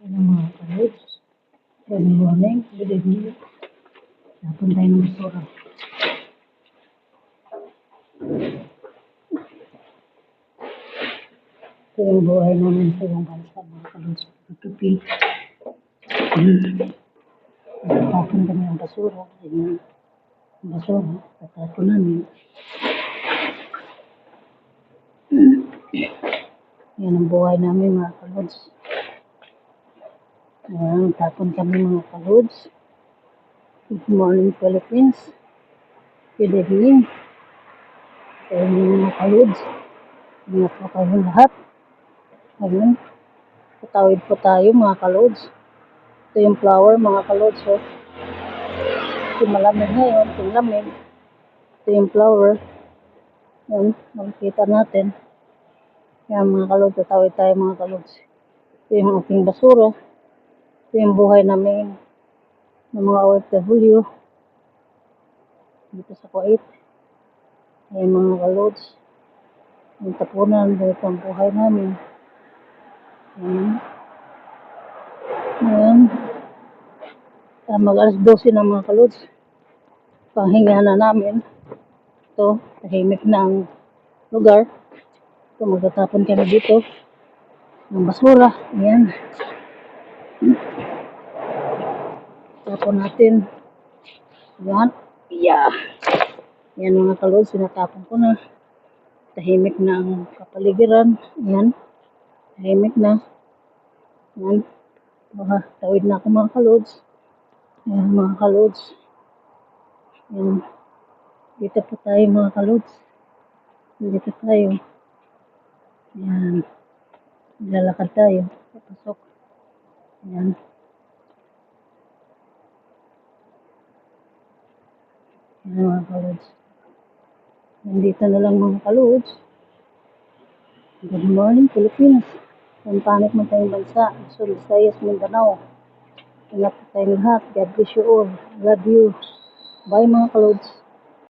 Ano mga kalod? Good morning, good evening. Tapon tayo ng basura. Ito yung buhay namin sa ibang bansa, mga kalod. Tutupi. Tapon kami ng basura. Yung basura, tatapon namin. Yan ang buhay namin, mga kalods. Ayan, tapon kami, mga kalods. Good morning, Philippines. Good evening. Kaya mga kalods. Ingat po kayo lahat. Ayun. Patawid po tayo, mga kalods. Ito yung flower, mga kalods. Oh. Ito malamig ngayon. Ito lamig. Ito yung flower. Yan, makikita natin. Yan, mga kalods. Tatawid tayo, mga kalods. Ito yung aking basura. Ito yung buhay namin ng mga OFW dito sa Kuwait. Ayan, mga kalods. Yung tapunan, dito ang buhay namin. Ayan. Ayan. Mag-alas 12 na, mga kalods. Panghinga na namin. Ito, tahimik na ang lugar. Ito, magtatapon kami dito ng basura. Ayan. Tapon natin. Ayan. Yeah. Ayan, mga kalods, sinatapon ko na. Tahimik na ang kapaligiran. Ayan. Tahimik na. Ayan. Tawid na ako, mga kalods. Ayan, mga kalods. Ayan. Dito po tayo, mga kalods. Dito tayo. Ayan. Lalakad tayo. Papasok. Ayan. Ayan, mga kalods. Nandito na lang, mga kalods. Good morning, Philippines. Ang panik mo tayong bansa. Luzon, Visayas, Mindanao. Ingat po tayong lahat. God bless you all. Love you. Bye, mga kalods.